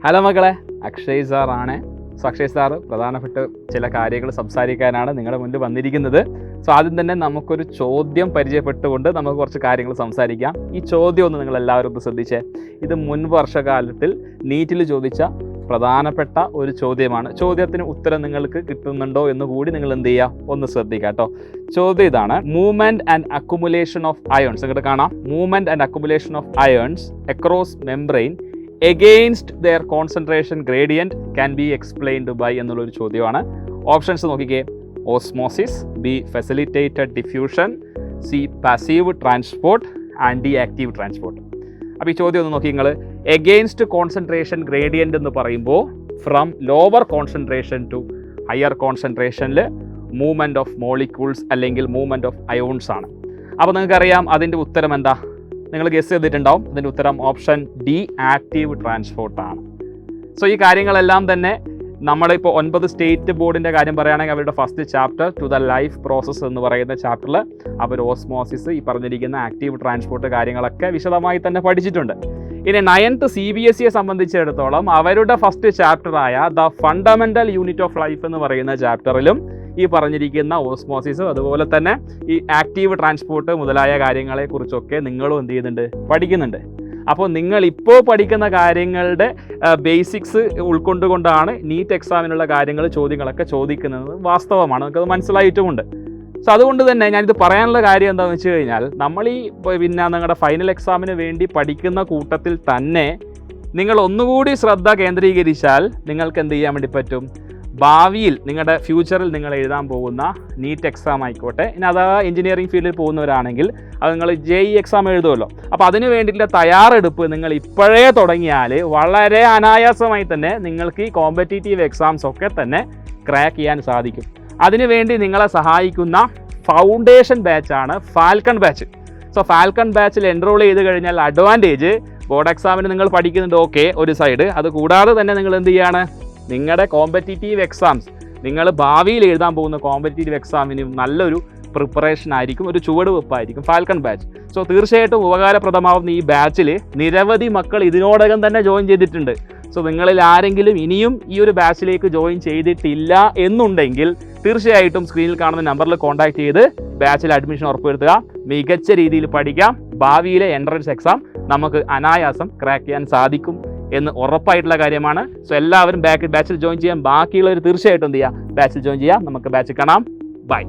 Hello മക്കളെ, അക്ഷയ് സാറാണ്. So Akshay sir പ്രധാനപ്പെട്ട ചില കാര്യങ്ങൾ സംസാരിക്കാനാണ് നിങ്ങളുടെ മുന്നിൽ വന്നിരിക്കുന്നത്. സോ ആദ്യം തന്നെ നമുക്കൊരു ചോദ്യം പരിചയപ്പെട്ടുകൊണ്ട് നമുക്ക് കുറച്ച് കാര്യങ്ങൾ സംസാരിക്കാം. ഈ ചോദ്യം ഒന്ന് നിങ്ങൾ എല്ലാവരും ഒന്ന് ശ്രദ്ധിച്ചേ. ഇത് മുൻ വർഷകാലത്തിൽ നീറ്റിൽ ചോദിച്ച പ്രധാനപ്പെട്ട ഒരു ചോദ്യമാണ്. ചോദ്യത്തിന് ഉത്തരം നിങ്ങൾക്ക് കിട്ടുന്നുണ്ടോ എന്ന് കൂടി നിങ്ങൾ എന്ത് ചെയ്യുക, ഒന്ന് ശ്രദ്ധിക്കുക കേട്ടോ. ചോദ്യം ഇതാണ്: movement and accumulation of ions. നിങ്ങൾക്ക് കാണാം, movement and accumulation of ions across membrane against their concentration gradient can be explained by എന്നുള്ളൊരു ചോദ്യമാണ്. ഓപ്ഷൻസ് നോക്കിക്കേ: osmosis, B facilitated diffusion, C passive transport and D active transport. അപ്പോൾ ഈ ചോദ്യം ഒന്ന് നോക്കി നിങ്ങൾ. എഗെയിൻസ്റ്റ് കോൺസെൻട്രേഷൻ ഗ്രേഡിയൻ്റ് എന്ന് പറയുമ്പോൾ from lower concentration to higher കോൺസെൻട്രേഷനിൽ മൂവ്മെൻറ്റ് ഓഫ് മോളിക്യൂൾസ് അല്ലെങ്കിൽ മൂവ്മെൻറ്റ് ഓഫ് അയോൺസ് ആണ്. അപ്പോൾ നിങ്ങൾക്കറിയാം അതിൻ്റെ ഉത്തരം എന്താ? നിങ്ങൾ ഗസ് ചെയ്തിട്ടുണ്ടാവും. അതിൻ്റെ ഉത്തരം ഓപ്ഷൻ ഡി, ആക്റ്റീവ് ട്രാൻസ്പോർട്ടാണ്. സോ ഈ കാര്യങ്ങളെല്ലാം തന്നെ നമ്മുടെ ഇപ്പോൾ 9 സ്റ്റേറ്റ് ബോർഡിൻ്റെ കാര്യം പറയുകയാണെങ്കിൽ അവരുടെ first chapter two the life process എന്ന് പറയുന്ന ചാപ്റ്ററിൽ അവർ ഓസ്മോസിസ്, ഈ പറഞ്ഞിരിക്കുന്ന ആക്റ്റീവ് ട്രാൻസ്പോർട്ട് കാര്യങ്ങളൊക്കെ വിശദമായി തന്നെ പഠിച്ചിട്ടുണ്ട്. ഇനി 9th CBSEയെ സംബന്ധിച്ചിടത്തോളം അവരുടെ ഫസ്റ്റ് ചാപ്റ്ററായ the fundamental unit of life എന്ന് പറയുന്ന ചാപ്റ്ററിലും ഈ പറഞ്ഞിരിക്കുന്ന ഓസ്മോസിസ്, അതുപോലെ തന്നെ ഈ ആക്റ്റീവ് ട്രാൻസ്പോർട്ട് മുതലായ കാര്യങ്ങളെക്കുറിച്ചൊക്കെ നിങ്ങളും എന്ത് ചെയ്യുന്നുണ്ട്, പഠിക്കുന്നുണ്ട്. അപ്പോൾ നിങ്ങൾ ഇപ്പോൾ പഠിക്കുന്ന കാര്യങ്ങളുടെ ബേസിക്സ് ഉൾക്കൊണ്ടുകൊണ്ടാണ് നീറ്റ് എക്സാമിനുള്ള കാര്യങ്ങൾ ചോദ്യങ്ങളൊക്കെ ചോദിക്കുന്നത്. വാസ്തവമാണ്, നമുക്കത് മനസ്സിലായിട്ടുമുണ്ട്. സോ അതുകൊണ്ട് തന്നെ ഞാനിത് പറയാനുള്ള കാര്യം എന്താണെന്ന് വെച്ച് കഴിഞ്ഞാൽ, നമ്മൾ ഈ പിന്നെ നിങ്ങളുടെ ഫൈനൽ എക്സാമിന് വേണ്ടി പഠിക്കുന്ന കൂട്ടത്തിൽ തന്നെ നിങ്ങൾ ഒന്നുകൂടി ശ്രദ്ധ കേന്ദ്രീകരിച്ചാൽ നിങ്ങൾക്ക് എന്ത് ചെയ്യാൻ വേണ്ടി പറ്റും? ഭാവിയിൽ നിങ്ങളുടെ ഫ്യൂച്ചറിൽ നിങ്ങൾ എഴുതാൻ പോകുന്ന നീറ്റ് എക്സാം ആയിക്കോട്ടെ, ഇനി അതാ എഞ്ചിനീയറിംഗ് ഫീൽഡിൽ പോകുന്നവരാണെങ്കിൽ അത് നിങ്ങൾ JEE എക്സാം എഴുതുമല്ലോ. അപ്പോൾ അതിന് വേണ്ടിയിട്ടുള്ള തയ്യാറെടുപ്പ് നിങ്ങൾ ഇപ്പോഴേ തുടങ്ങിയാൽ വളരെ അനായാസമായി തന്നെ നിങ്ങൾക്ക് ഈ കോമ്പറ്റീറ്റീവ് എക്സാംസ് ഒക്കെ തന്നെ ക്രാക്ക് ചെയ്യാൻ സാധിക്കും. അതിനുവേണ്ടി നിങ്ങളെ സഹായിക്കുന്ന ഫൗണ്ടേഷൻ ബാച്ചാണ് ഫാൽക്കൺ ബാച്ച്. സോ ഫാൽക്കൺ ബാച്ചിൽ എൻറോൾ ചെയ്ത് കഴിഞ്ഞാൽ അഡ്വാൻറ്റേജ്, ബോർഡ് എക്സാമിന് നിങ്ങൾ പഠിക്കുന്നുണ്ട്, ഓക്കെ, ഒരു സൈഡ്. അത് കൂടാതെ തന്നെ നിങ്ങൾ എന്ത് ചെയ്യാണ്, നിങ്ങളുടെ കോമ്പറ്റീറ്റീവ് എക്സാംസ്, നിങ്ങൾ ഭാവിയിൽ എഴുതാൻ പോകുന്ന കോമ്പറ്റീറ്റീവ് എക്സാമിനും നല്ലൊരു പ്രിപ്പറേഷൻ ആയിരിക്കും, ഒരു ചുവടുവെപ്പായിരിക്കും ഫാൽക്കൺ ബാച്ച്. സോ തീർച്ചയായിട്ടും ഉപകാരപ്രദമാവുന്ന ഈ ബാച്ചിൽ നിരവധി മക്കൾ ഇതിനോടകം തന്നെ ജോയിൻ ചെയ്തിട്ടുണ്ട്. സോ നിങ്ങളിൽ ആരെങ്കിലും ഇനിയും ഈ ഒരു ബാച്ചിലേക്ക് ജോയിൻ ചെയ്തിട്ടില്ല എന്നുണ്ടെങ്കിൽ തീർച്ചയായിട്ടും സ്ക്രീനിൽ കാണുന്ന നമ്പറിൽ കോൺടാക്ട് ചെയ്ത് ബാച്ചിൽ അഡ്മിഷൻ ഉറപ്പുവരുത്തുക. മികച്ച രീതിയിൽ പഠിക്കാം. ഭാവിയിലെ എൻട്രൻസ് എക്സാം നമുക്ക് അനായാസം ക്രാക്ക് ചെയ്യാൻ സാധിക്കും എന്ന് ഉറപ്പായിട്ടുള്ള കാര്യമാണ്. സോ എല്ലാവരും ബാച്ചിൽ ജോയിൻ ചെയ്യാം. ബാക്കിയുള്ളവർ തീർച്ചയായിട്ടും എന്ത് ചെയ്യുക, ബാച്ചിൽ ജോയിൻ ചെയ്യാം. നമുക്ക് ബാച്ചിൽ കാണാം. ബൈ.